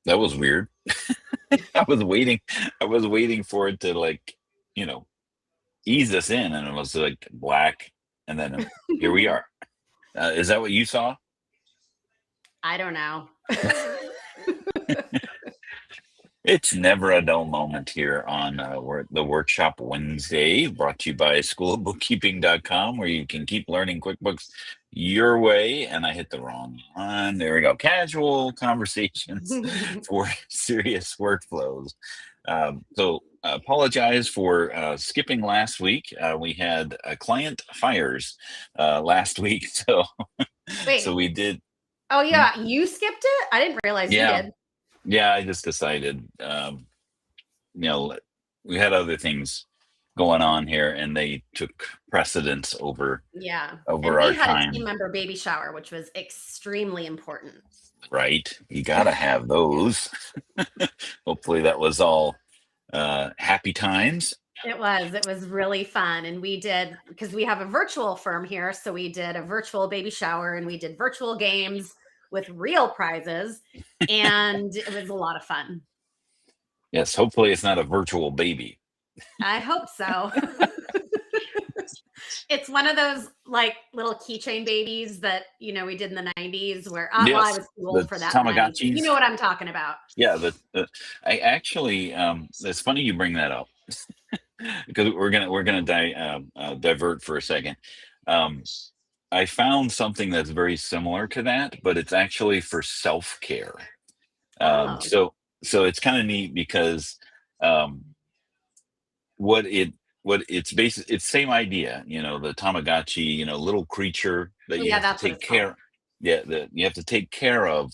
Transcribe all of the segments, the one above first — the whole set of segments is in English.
That was weird. I was waiting for it to like, you know, ease us in, and it was like black, and then here we are. Is that what you saw? I don't know. It's never a dull moment here on the Workshop Wednesday, brought to you by schoolofbookkeeping.com, where you can keep learning QuickBooks your way. And I hit the wrong one. There we go. Casual conversations for serious workflows. So apologize for skipping last week. We had a client fires last week. So, Wait. so we did. Oh, yeah. You skipped it? I didn't realize you did. Yeah, I just decided, we had other things going on here, and they took precedence over and we our had time. A team member baby shower, which was extremely important. Right, you gotta have those. Hopefully, that was all happy times. It was really fun, and we did, because we have a virtual firm here, so we did a virtual baby shower, and we did virtual games with real prizes, and it was a lot of fun. Yes, hopefully it's not a virtual baby. I hope so. It's one of those like little keychain babies that, we did in the 90s where I was too old for that. Tamagotchis. You know what I'm talking about. Yeah, I actually, it's funny you bring that up because we're gonna divert for a second. I found something that's very similar to that, but it's actually for self-care. So it's kind of neat because it's same idea, the Tamagotchi, little creature that you have to take care. Yeah, you have to take care of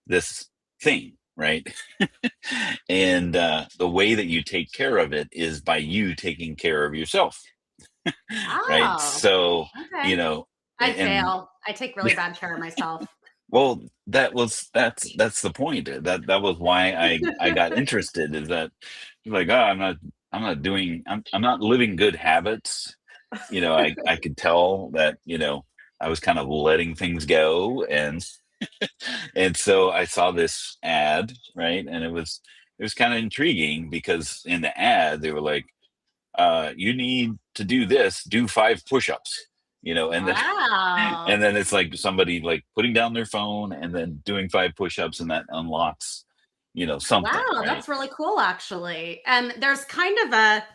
this thing, right? And the way that you take care of it is by you taking care of yourself. Right? So, okay. I fail. I take really bad care of myself. Well, that's the point. That was why I got interested, is that like, I'm not living good habits. I could tell that, I was kind of letting things go, and and so I saw this ad, right? And it was kind of intriguing because in the ad they were like, you need to do this, do 5 push-ups. And then it's like somebody like putting down their phone and then doing 5 push-ups, and that unlocks, something. Wow, right? That's really cool, actually. And there's kind of a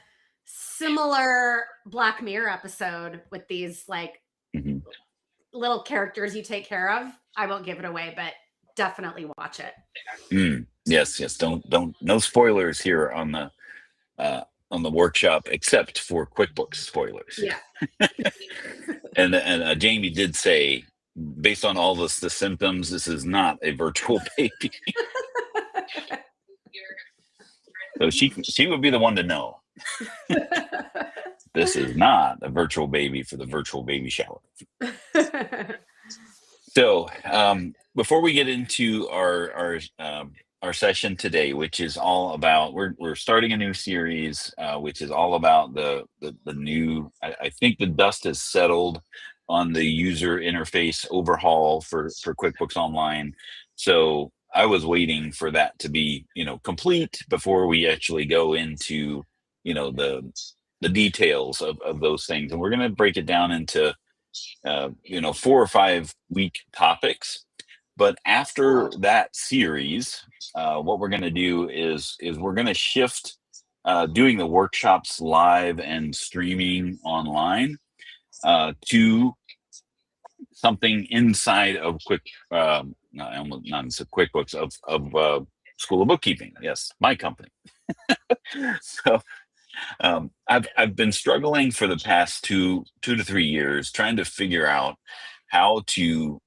similar Black Mirror episode with these like little characters you take care of. I won't give it away, but definitely watch it. Yes. Don't no spoilers here on the workshop, except for QuickBooks spoilers. Yeah. and Jamie did say, based on all the symptoms, this is not a virtual baby. So she would be the one to know. This is not a virtual baby for the virtual baby shower. So before we get into our session today, which is all about, we're starting a new series, which is all about the new, I think the dust has settled on the user interface overhaul for QuickBooks Online. So I was waiting for that to be, complete before we actually go into, the details of those things. And we're going to break it down into, 4 or 5 week topics. But after that series, what we're going to do is we're going to shift doing the workshops live and streaming online to something inside of QuickBooks of School of Bookkeeping. Yes, my company. I've been struggling for the past 2 to 3 years trying to figure out how to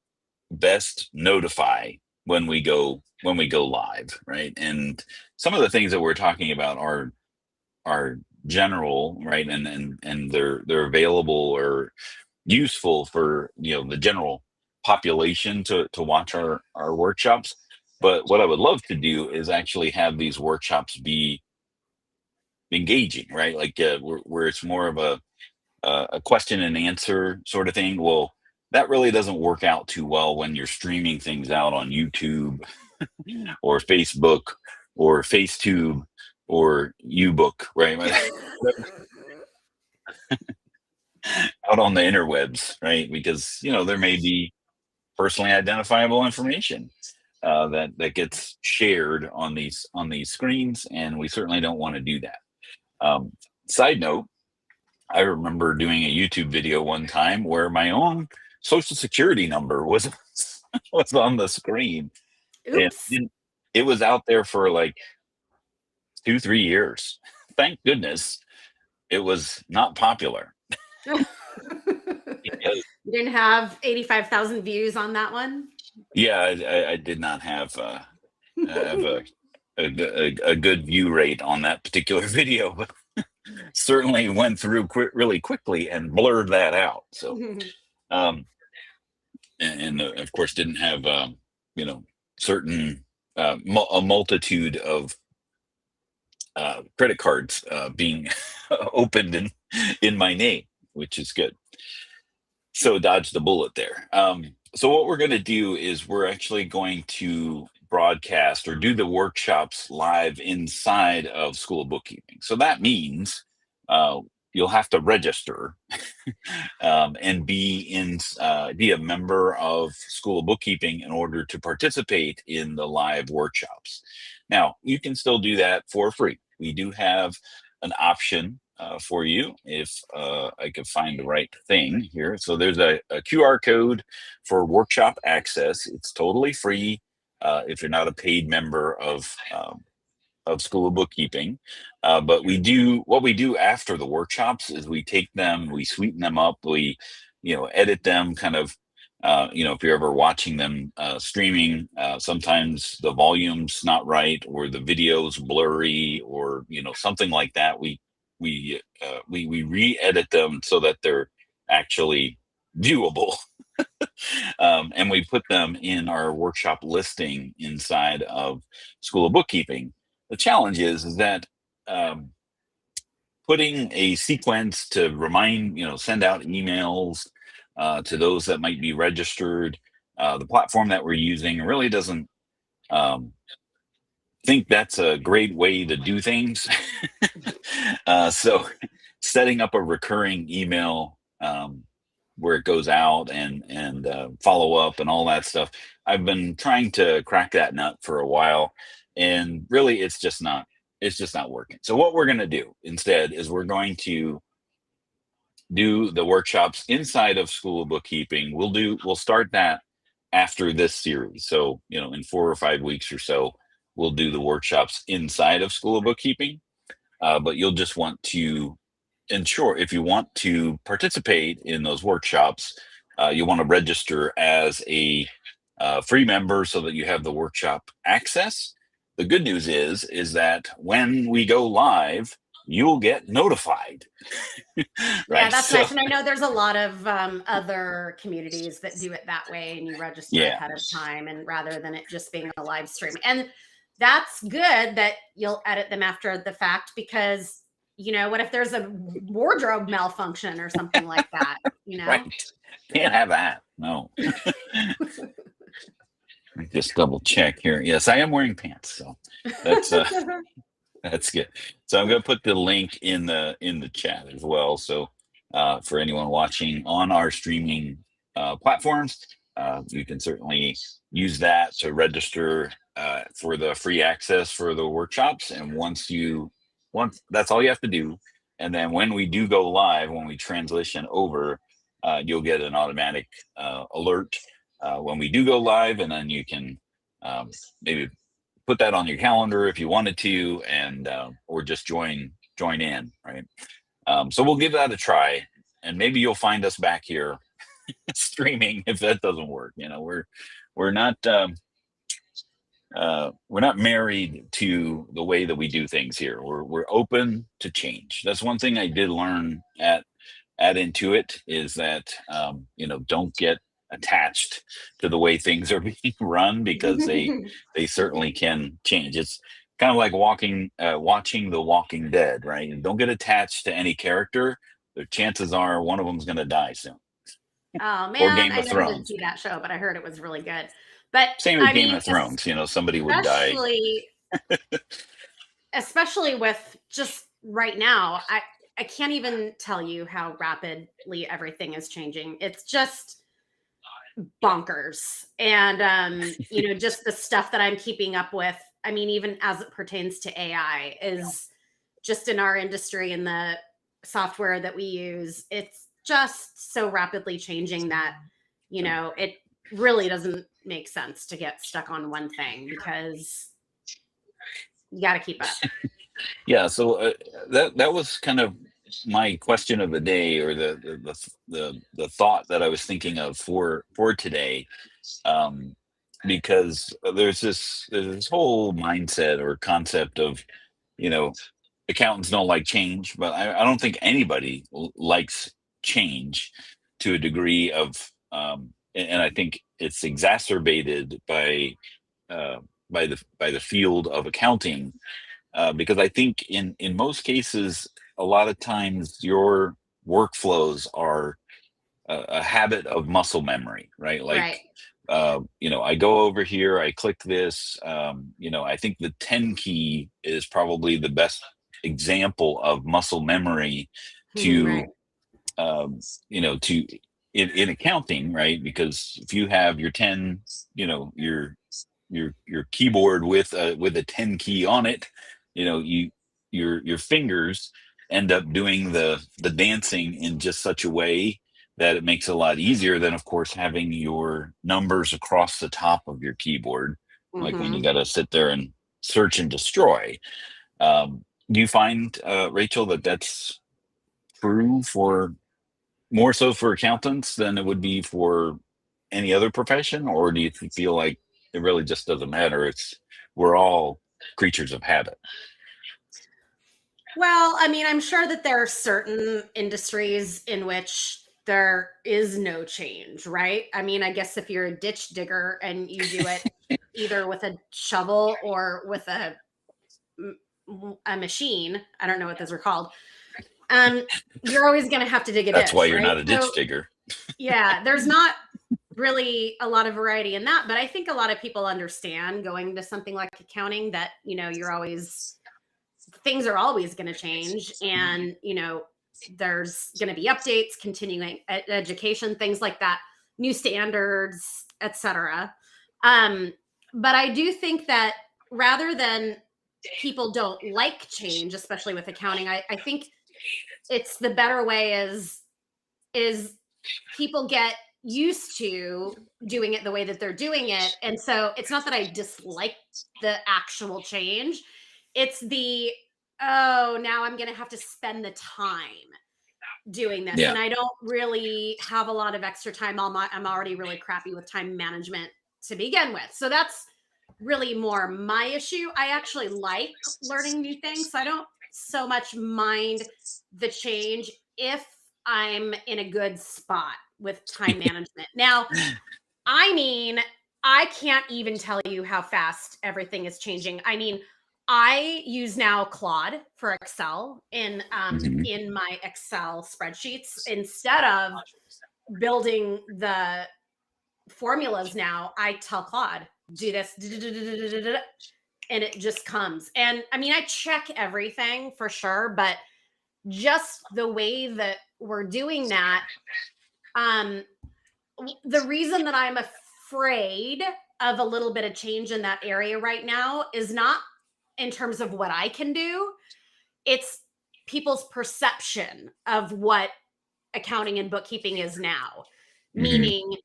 best notify when we go live, right? And some of the things that we're talking about are general, right? And they're available or useful for the general population to watch our workshops. But what I would love to do is actually have these workshops be engaging, right? Like where it's more of a question and answer sort of thing. Well, that really doesn't work out too well when you're streaming things out on YouTube or Facebook or FaceTube or uBook, right? Out on the interwebs, right? Because there may be personally identifiable information that gets shared on these screens, and we certainly don't want to do that. Um, Side note: I remember doing a YouTube video one time where my own social security number was was on the screen, and Oops. it was out there for like 2, 3 years. Thank goodness it was not popular. You Because, didn't have 85,000 views on that one? yeah, I did not have a good view rate on that particular video, but certainly went through really quickly and blurred that out. So, um, and of course, didn't have you know certain a multitude of credit cards being opened in my name, which is good. So dodged the bullet there. So what we're going to do is we're actually going to broadcast or do the workshops live inside of School of Bookkeeping. So that means uh, you'll have to register and be a member of School of Bookkeeping in order to participate in the live workshops. Now, you can still do that for free. We do have an option for you if I could find the right thing here. So there's a QR code for workshop access. It's totally free if you're not a paid member of School of Bookkeeping. But what we do after the workshops is we take them, we sweeten them up, we edit them kind of. If you're ever watching them streaming, sometimes the volume's not right, or the video's blurry, or something like that. We re-edit them so that they're actually viewable, and we put them in our workshop listing inside of School of Bookkeeping. The challenge is that um, putting a sequence to send out emails to those that might be registered. The platform that we're using really doesn't um, think that's a great way to do things. So setting up a recurring email where it goes out and follow up and all that stuff. I've been trying to crack that nut for a while, and really it's just not working. So what we're going to do instead is we're going to do the workshops inside of School of Bookkeeping. We'll start that after this series. So, in 4 or 5 weeks or so, we'll do the workshops inside of School of Bookkeeping. But you'll just want to ensure, if you want to participate in those workshops, you want to register as a free member so that you have the workshop access. The good news is that when we go live, you'll get notified. Yeah, Right. that's So nice. And I know there's a lot of other communities that do it that way, and you register yeah, ahead of time, and rather than it just being a live stream. And that's good that you'll edit them after the fact, because what if there's a wardrobe malfunction or something like that, you know? right. Can't have that. No. Just double check here. Yes, I am wearing pants, so that's that's good. So I'm going to put the link in the chat as well. So for anyone watching on our streaming platforms, you can certainly use that to register for the free access for the workshops. And once that's all you have to do. And then when we do go live, when we transition over, you'll get an automatic alert when we do go live, and then you can maybe put that on your calendar if you wanted to, and or just join join in, right? So we'll give that a try, and maybe you'll find us back here streaming if that doesn't work. We're not we're not married to the way that we do things here. We're open to change. That's one thing I did learn at Intuit, is that don't get attached to the way things are being run, because they certainly can change. It's kind of like watching The Walking Dead, right? And don't get attached to any character. The chances are one of them's going to die soon. Oh Or man, Game I of never did Thrones. see that show, but I heard it was really good. But Same with I Game mean, of Thrones. Somebody would die. especially with just right now, I can't even tell you how rapidly everything is changing. It's just bonkers. And just the stuff that I'm keeping up with, I mean, even as it pertains to AI, is just in our industry and the software that we use, it's just so rapidly changing that it really doesn't make sense to get stuck on one thing, because you got to keep up. Yeah, so that was kind of my question of the day, or the thought that I was thinking of for today, because there's this whole mindset or concept of, you know accountants don't like change, but I don't think anybody likes change to a degree of, and I think it's exacerbated uh, by the field of accounting, because I think in most cases, a lot of times your workflows are a habit of muscle memory, right? Right. Like, I go over here, I click this. I think the 10 key is probably the best example of muscle memory Right. to, to in accounting, right? Because if you have your 10, your keyboard with a 10 key on it, your fingers end up doing the dancing in just such a way that it makes it a lot easier than, of course, having your numbers across the top of your keyboard, like when you got to sit there and search and destroy. Do you find, Rachel, that that's true for more so for accountants than it would be for any other profession, or do you feel like it really just doesn't matter? We're all creatures of habit. Well, I mean, I'm sure that there are certain industries in which there is no change, right? I mean, I guess if you're a ditch digger and you do it either with a shovel or with a machine, I don't know what those are called. You're always going to have to dig a That's why ditch, you're right? not a ditch digger. Yeah, there's not really a lot of variety in that, but I think a lot of people understand going to something like accounting that, things are always going to change, and there's going to be updates, continuing education, things like that, new standards, etc. But I do think that rather than people don't like change, especially with accounting, I think it's the better way is people get used to doing it the way that they're doing it. And so it's not that I dislike the actual change. It's oh, now I'm going to have to spend the time doing this. Yeah. And I don't really have a lot of extra time. I'm already really crappy with time management to begin with. So that's really more my issue. I actually like learning new things. So I don't so much mind the change if I'm in a good spot with time management. Now, I mean, I can't even tell you how fast everything is changing. I mean, I use now Claude for Excel Mhm. in my Excel spreadsheets instead of building the formulas. Now I tell Claude, do this, and it just comes. And I mean, I check everything for sure, but just the way that we're doing that, the reason that I'm afraid of a little bit of change in that area right now is not in terms of what I can do, it's people's perception of what accounting and bookkeeping is now. Mhm. Meaning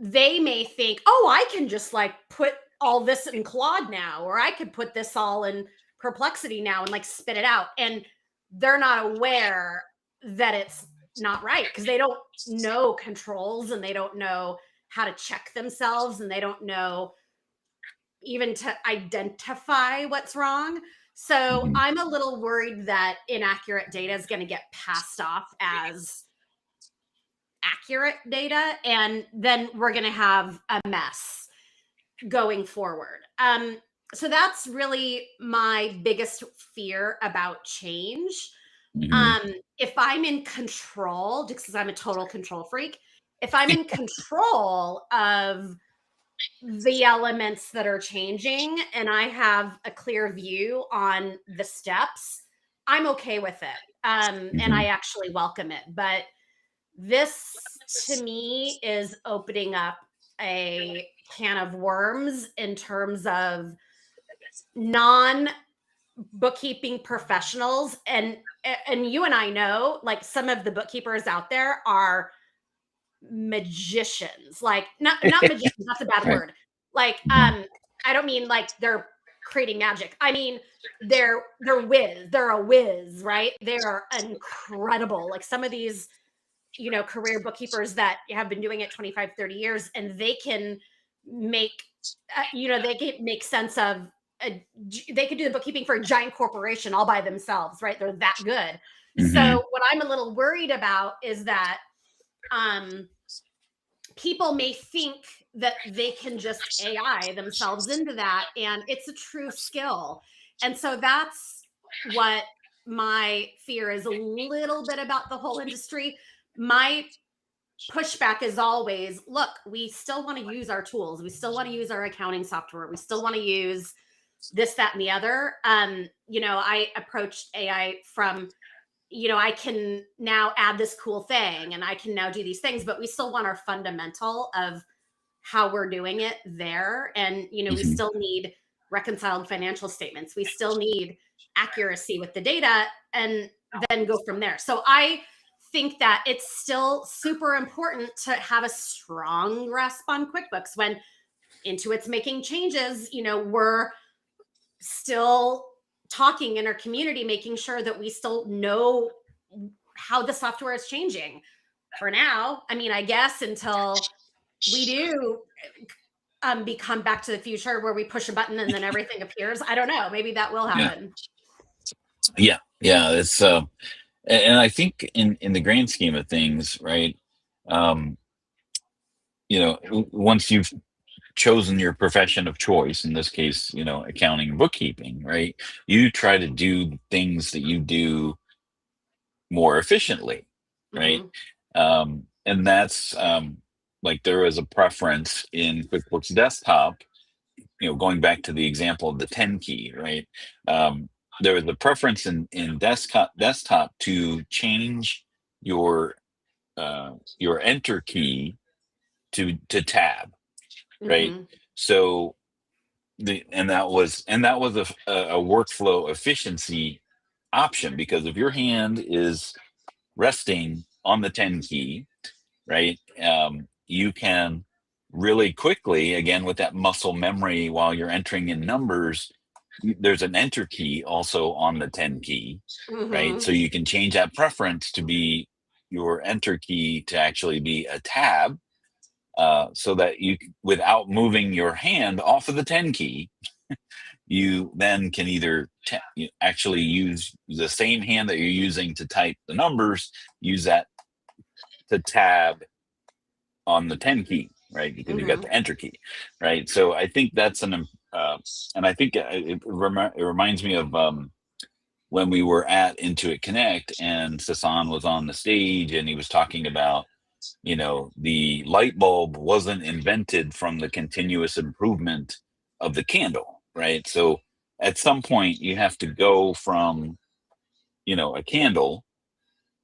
they may think, oh, I can just like put all this in Claude now, or I could put this all in Perplexity now and like spit it out. And they're not aware that it's not right because they don't know controls and they don't know how to check themselves and they don't know even to identify what's wrong. So Mhm. I'm a little worried that inaccurate data is going to get passed off as accurate data, and then we're going to have a mess going forward. So that's really my biggest fear about change. Mhm. If I'm in control, just because I'm a total control freak, if I'm in control of the elements that are changing and I have a clear view on the steps, I'm okay with it. And I Mhm. actually welcome it. But this to me is opening up a can of worms in terms of non bookkeeping professionals, and you and I know like some of the bookkeepers out there are magicians. Like not magicians, that's a bad Right. word. Like Mhm. I don't mean like they're creating magic. I mean they're a whiz, right? They are incredible. Like some of these, career bookkeepers that have been doing it 25, 30 years, and they can make they can make sense of they could do the bookkeeping for a giant corporation all by themselves, right? They're that good. Mhm. So what I'm a little worried about is that um people may think that they can just AI themselves into that, and it's a true skill. And so that's what my fear is a little bit about the whole industry. My pushback is always, look, we still want to use our tools. We still want to use our accounting software. We still want to use this, that, and the other. I approached AI from, I can now add this cool thing and I can now do these things, but we still want our fundamental of how we're doing it there. And, we Mhm. still need reconciled financial statements. We still need accuracy with the data and then go from there. So I think that it's still super important to have a strong grasp on QuickBooks when Intuit's making changes. We're still talking in our community, making sure that we still know how the software is changing. For now, I mean, I guess until we do become Back to the Future where we push a button and then everything appears. I don't know. Maybe that will Yeah. happen. Yeah. Yeah. It's and I think in the grand scheme of things, right? Um, once you've chosen your profession of choice, in this case, accounting and bookkeeping, right? You try to do things that you do more efficiently, right? Hmm. And that's like there is a preference in QuickBooks Desktop, going back to the example of the 10 key, right? Um, there was a preference in desktop to change your your enter key to tab, right? Hmm. So that was a workflow efficiency option, because if your hand is resting on the 10 key, right, you can really quickly, again with that muscle memory, while you're entering in numbers, there's an enter key also on the 10 key, right? So Hmm. you can change that preference to be your enter key to actually be a tab, so that without moving your hand off of the 10 key, you then can either actually use the same hand that you're using to type the numbers, use that to tab on the 10 key, right? Because you've got Hmm. the enter key, right? So I think that's and I think it reminds me of when we were at Intuit Connect and Sasan was on the stage and he was talking about, the light bulb wasn't invented from the continuous improvement of the candle, right? So at some point you have to go from, a candle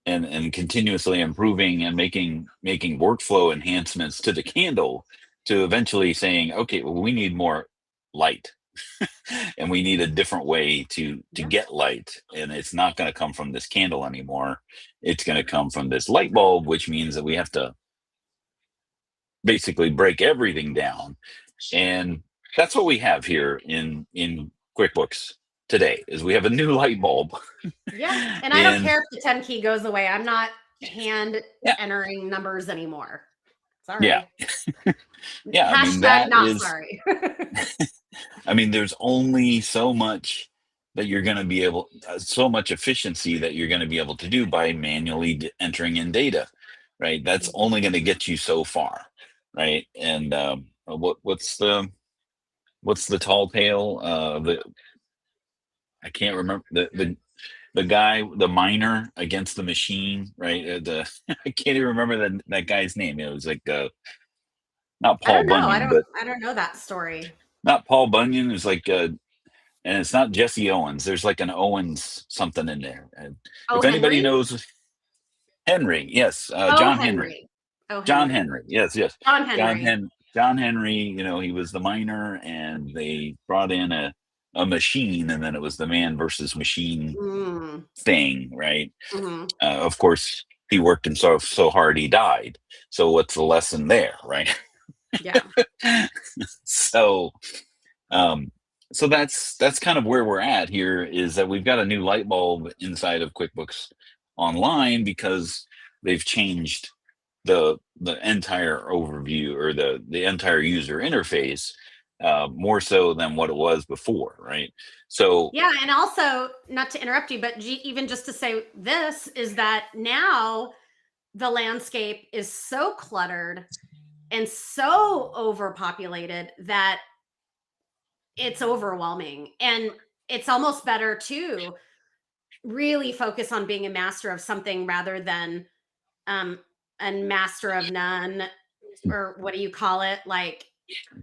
and continuously improving and making workflow enhancements to the candle, to eventually saying, okay, well, we need more light, and we need a different way to Yeah. get light, and it's not going to come from this candle anymore. It's going to come from this light bulb, which means that we have to basically break everything down. And that's what we have here in QuickBooks. today is we have a new light bulb. Yeah. And I don't And care if the 10 key goes away. I'm not hand yeah, entering numbers anymore. yeah, Sorry. yeah. I mean, Hashtag that not is, sorry. I mean, there's only so much that you're going to be able, so much efficiency that you're going to be able to do by manually entering in data, right? That's only going to get you so far, right? And what's the tall tale? The I can't remember the guy, the miner against the machine, right? The I can't even remember that guy's name. It was like not I Paul don't know. Bunyan, but I don't know that story. not Paul Bunyan. It's like and it's not Jesse Owens. There's like an Owens something in there. And Oh, if anybody Henry? knows Henry, yes, Oh, John Henry, Henry. Oh, John Henry. Henry, yes, yes, John Henry. John Henry. You know, he was the miner, and they brought in a machine, and then it was the man versus machine Mm. thing, right? Hmm. Of course, he worked and so hard he died. So what's the lesson there, right? Yeah. so um, so that's kind of where we're at here, is that we've got a new light bulb inside of QuickBooks Online because they've changed the entire overview, or the entire user interface, more so than what it was before, right? So Yeah. And also, not to interrupt you, but even just to say this is that now the landscape is so cluttered and so overpopulated that it's overwhelming. And it's almost better to really focus on being a master of something rather than um a master of none, or what do you call it? Like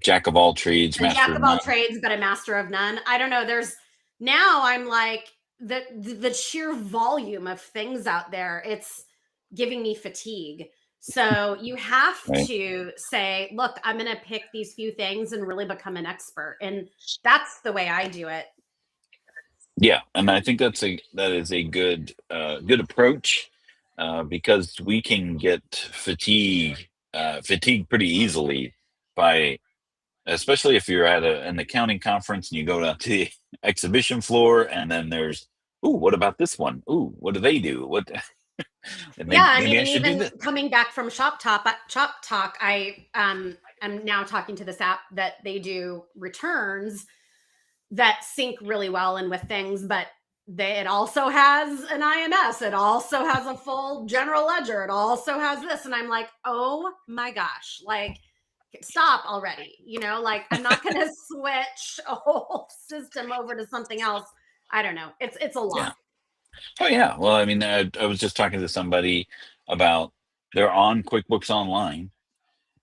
jack of all trades, a master jack of of all none. trades, but a master of none. I don't know. There's now I'm like the sheer volume of things out there. It's giving me fatigue. So you have Right. to say, look, I'm going to pick these few things and really become an expert. And that's the way I do it. Yeah, and I think that is a good approach, because we can get fatigued pretty easily by, especially if you're at an accounting conference and you go down to the exhibition floor, and then there's, ooh, what about this one? Ooh, what do they do? What and Yeah, I mean, maybe I and should do even this. coming back from Shop Talk, I am now talking to this app that they do returns that sync really well and with things, but it also has an IMS. It also has a full general ledger. It also has this. And I'm like, oh my gosh, like, stop already. Like, I'm not going to switch a whole system over to something else. I don't know. It's a lot. Yeah. Oh yeah. Well, I mean, I was just talking to somebody about, they're on QuickBooks Online,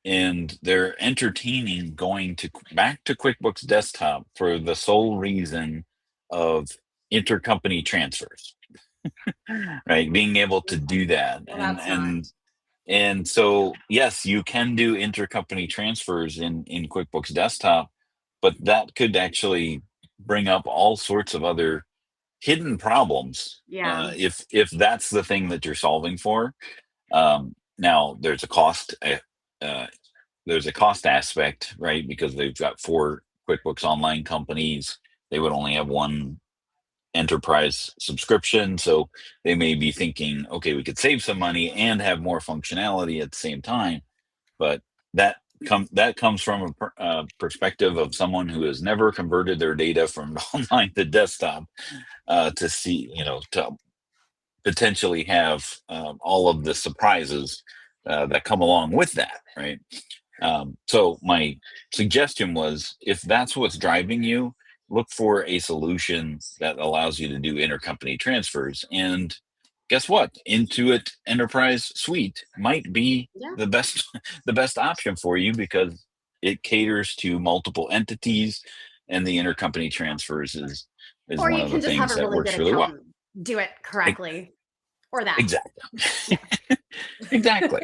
and they're entertaining going to back to QuickBooks Desktop for the sole reason of intercompany transfers, right? Being able to do that, Well, that's not. and so yes, you can do intercompany transfers in QuickBooks Desktop, but that could actually bring up all sorts of other hidden problems, Yeah. if that's the thing that you're solving for. Now uh, there's a cost aspect, right? Because they've got four QuickBooks Online companies. They would only have one enterprise subscription. So they may be thinking, okay, we could save some money and have more functionality at the same time. But that that comes from a perspective of someone who has never converted their data from online to desktop, to see, to potentially have all of the surprises that come along with that, right? So my suggestion was, if that's what's driving you, look for a solution that allows you to do intercompany transfers. And guess what? Intuit Enterprise Suite might be Yeah. the best the best option for you, because it caters to multiple entities, and the intercompany transfers is Or one you of the can just have things a that really works good really well. accountant do it E- correctly, or that. Exactly. Yeah. Exactly.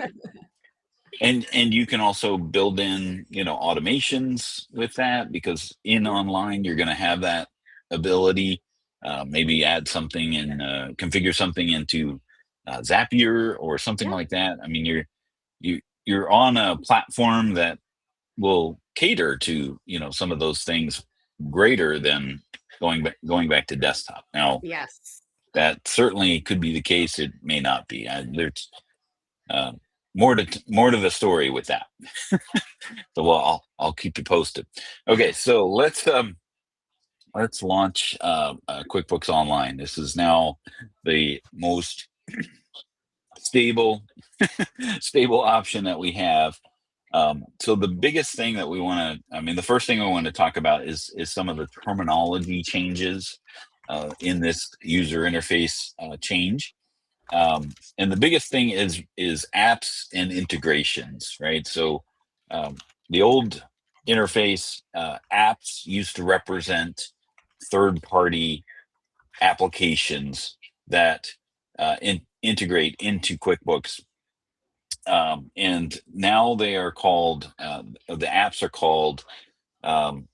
And you can also build in, automations with that, because in Yeah. online you're going to have that ability. Maybe add something and configure something into Zapier or something Yeah. like that. I mean, you're on a platform that will cater to, some of those things greater than going back to desktop. Now, Yes. that certainly could be the case. It may not be. There's uh, more to the story with that. So well, I'll keep you posted. Okay, so let's launch QuickBooks Online. This is now the most stable stable option that we have. So the biggest thing that we want to, I mean, the first thing we want to talk about is some of the terminology changes in this user interface change. And the biggest thing is apps and integrations, right? So the old interface apps used to represent third-party applications that integrate into QuickBooks, and now they are called the apps are called. Um,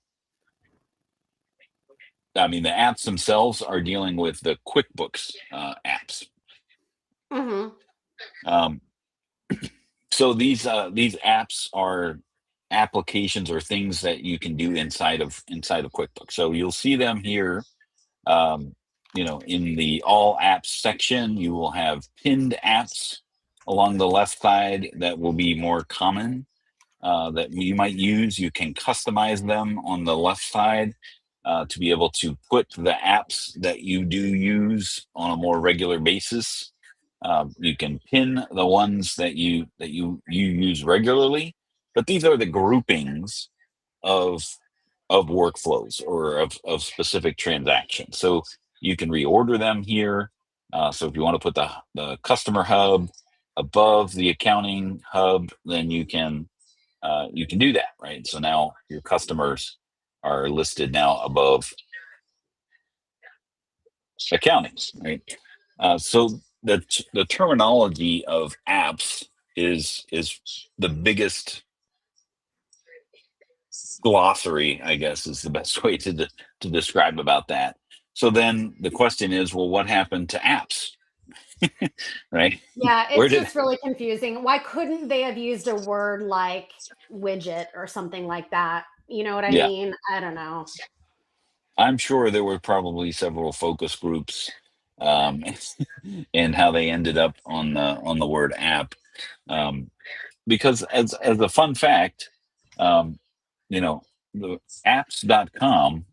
I mean, the apps themselves are dealing with the QuickBooks apps. Mm-hmm. Um, so these apps are applications or things that you can do inside of QuickBooks. So you'll see them here. Um, in the all apps section, you will have pinned apps along the left side that will be more common that you might use. You can customize them on the left side to be able to put the apps that you do use on a more regular basis. You can pin the ones that you use regularly, but these are the groupings of workflows or of specific transactions. So you can reorder them here. So if you want to put the customer hub above the accounting hub, then you can do that, right? So now your customers are listed now above accounting, right? So the terminology of apps is the biggest glossary, I guess, is the best way to describe about that. So then the question is, well, what happened to apps, right? Yeah, Where it's did just really confusing. Why couldn't they have used a word like widget or something like that? You know what I yeah? mean? I don't know. I'm sure there were probably several focus groups, um, and how they ended up on the word app. Um, because as a fun fact, um, you know, the apps.com,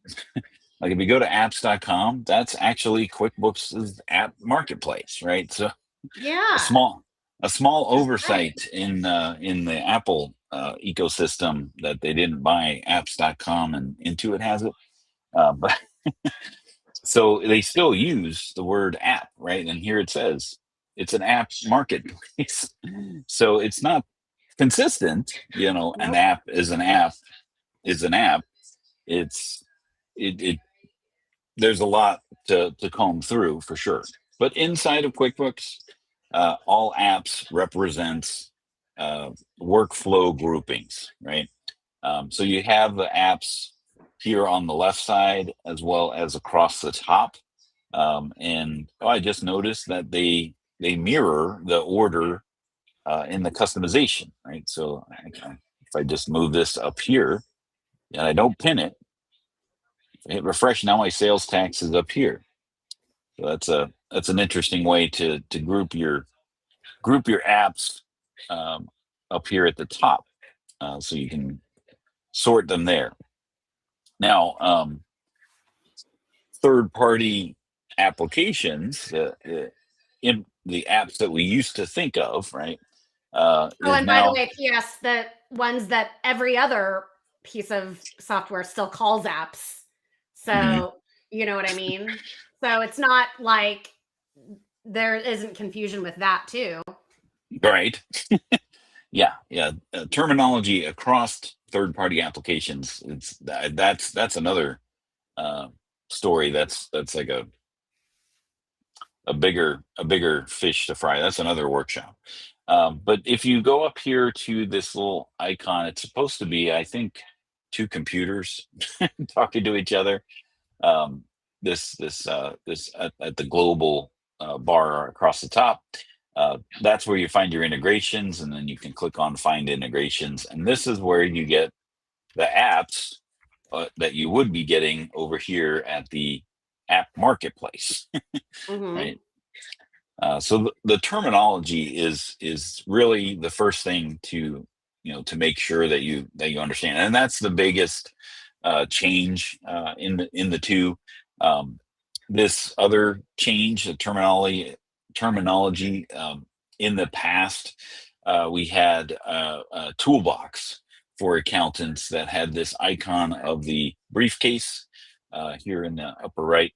like if you go to apps.com, that's actually QuickBooks' app marketplace, right? So a Yeah, small a small that's right. oversight in the Apple ecosystem that they didn't buy apps.com and Intuit has it. But so they still use the word app, right? And here it says it's an app marketplace. So it's not consistent. An Nope. app is an app is an app. It's it there's a lot to comb through for sure. But inside of QuickBooks, all apps represents uh, workflow groupings, right? So you have the apps here on the left side as well as across the top. And I just noticed that they mirror the order in the customization, right? So if I just move this up here and I don't pin it, hit refresh. Now my sales tax is up here. So that's an interesting way to group your apps um, up here at the top, so you can sort them there. Now, third party applications, in the apps that we used to think of, right, Oh, is and by the now way, PS, the ones that every other piece of software still calls apps. mhm, So, you know what I mean? So it's not like there isn't confusion with that too. right. Yeah, yeah. Terminology across third party applications. That's another uh, story. That's like a bigger fish to fry. That's another workshop. But if you go up here to this little icon, it's supposed to be, I think, two computers talking to each other. Um, this at the global bar across the top. That's where you find your integrations, and then you can click on Find Integrations, and this is where you get the apps that you would be getting over here at the app marketplace, Mm-hmm. right? So the terminology is really the first thing to to make sure that you understand, and that's the biggest change in the two. Um, this other change, the terminology in the past, we had a toolbox for accountants that had this icon of the briefcase here in the upper right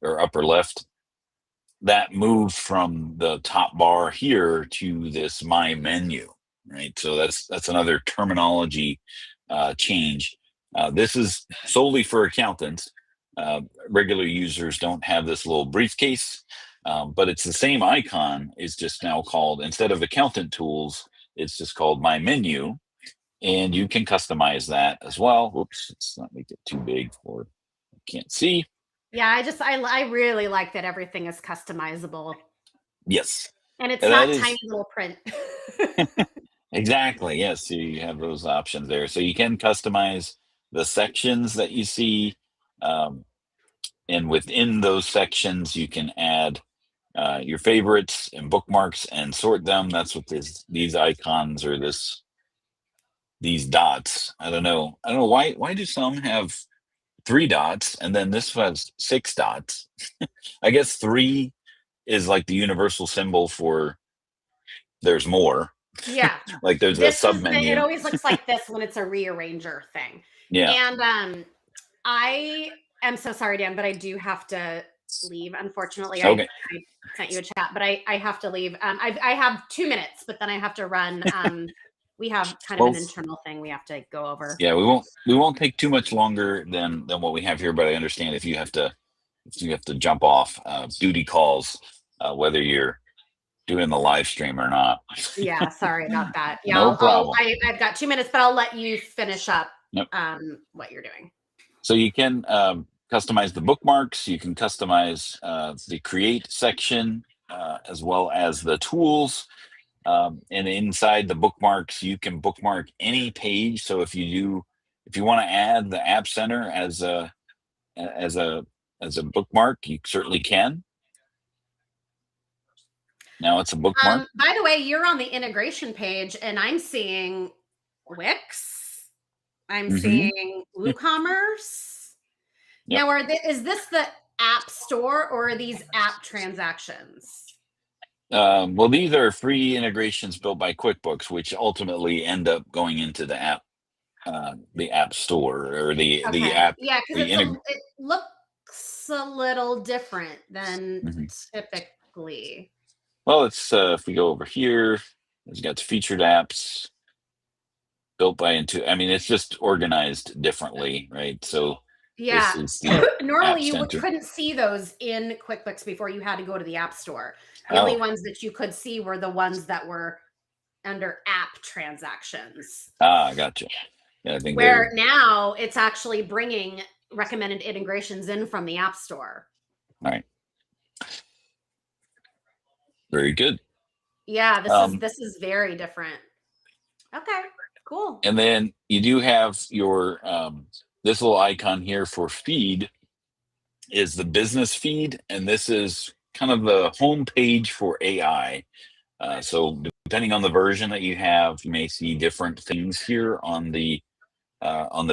or upper left. That moved from the top bar here to this my menu, right? So that's another terminology change. This is solely for accountants. Regular users don't have this little briefcase, but it's the same icon. It's just now called, instead of accountant tools, it's just called my menu, and you can customize that as well. Whoops, let's not make it too big for I can't see. Yeah, I really like that everything is customizable. Yes, And it's that not tiny is little print. exactly. Yes, so you have those options there. So you can customize the sections that you see, um, and within those sections, you can add your favorites and bookmarks and sort them. That's what these icons or these dots. I don't know. I don't know why. Why do some have 3 dots and then this has 6 dots? I guess three is like the universal symbol for there's more. Yeah. Like there's a This sub is it menu. always looks like this when it's a rearranger thing. Yeah. And I am so sorry, Dan, but I do have to leave. Unfortunately, Okay. I sent you a chat, but I have to leave. I have 2 minutes, but then I have to run. We have kind of Well, an internal thing we have to go over. yeah, we won't take too much longer than what we have here, but I understand if you have to jump off duty calls, whether you're doing the live stream or not. Yeah, sorry about that. Yeah, No problem. I've got 2 minutes, but I'll let you finish up Nope. what you're doing. So you can customize the bookmarks. You can customize the create section as well as the tools. And inside the bookmarks, you can bookmark any page. So if you want to add the App Center as a as a bookmark, you certainly can. Now it's a bookmark. By the way, you're on the integration page, and I'm seeing Wix. I'm Mm-hmm. seeing WooCommerce. Yep. Now, is this the app store or are these app transactions? Well, these are free integrations built by QuickBooks, which ultimately end up going into the app store or the Okay, app yeah, because the it looks a little different than Mhm. typically. Well, it's if we go over here, it's got featured apps built by into. I mean, it's just organized differently, right? So Yeah. this is the Normally, App you Center. couldn't see those in QuickBooks before you had to go to the App Store. The only Oh, ones that you could see were the ones that were under app transactions, gotcha. Yeah, I think where they're now it's actually bringing recommended integrations in from the App Store. all right. Very good. Yeah, Um, this is very different. Okay, cool. and then you do have your this little icon here for feed is the business feed, and this is kind of the home page for AI. So depending on the version that you have, you may see different things here on the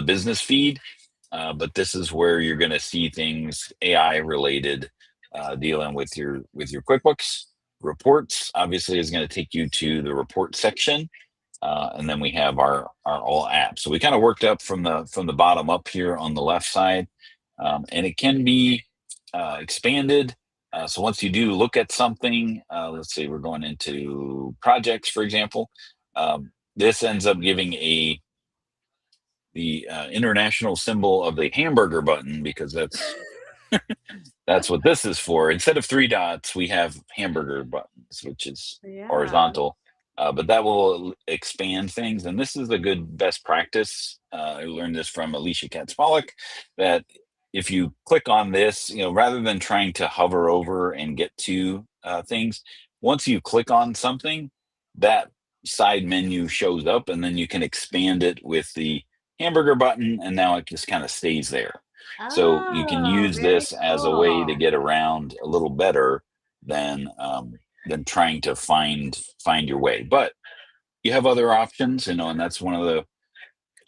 business feed. But this is where you're going to see things AI related, dealing with your QuickBooks reports. Obviously, is going to take you to the report section, and then we have our all apps. So we kind of worked up from the bottom up here on the left side, and it can be expanded. So once you do look at something, let's say we're going into projects, for example, this ends up giving the international symbol of the hamburger button, because that's what this is for. Instead of 3 dots, we have hamburger buttons, which is Yeah. horizontal. But that will expand things, and this is a good best practice. I learned this from Alicia Katz-Pollock, that if you click on this, rather than trying to hover over and get to things, once you click on something, that side menu shows up, and then you can expand it with the hamburger button, and now it just kind of stays there. So you can Oh, use very this as a way to cool. get around a little better than trying to find your way. But you have other options, and that's one of the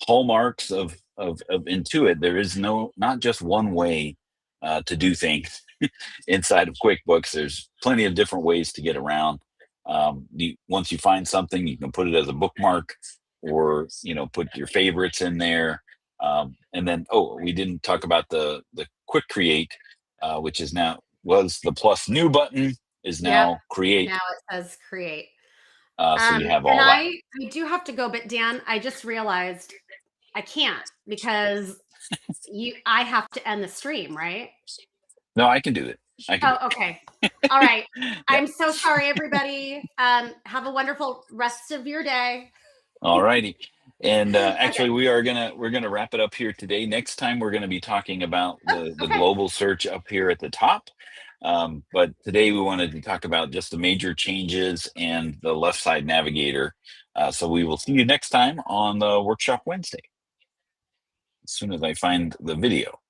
hallmarks of Intuit. There is not just one way to do things inside of QuickBooks. There's plenty of different ways to get around. Once you find something, you can put it as a bookmark, or put your favorites in there. And then, we didn't talk about the Quick Create, which is now was the plus new button is Yep. now Create. Now it says create. So you have And all that. I do have to go, but Dan, I just realized I can't because I have to end the stream, right? No, I can do it. I can do Oh, okay. All right. it. Yeah. I'm so sorry, everybody. Have a wonderful rest of your day. All righty. And Okay. actually, we're gonna wrap it up here today. Next time, we're gonna be talking about Oh, the okay. global search up here at the top. But today, we wanted to talk about just the major changes and the left side navigator. So we will see you next time on the Workshop Wednesday, as soon as I find the video.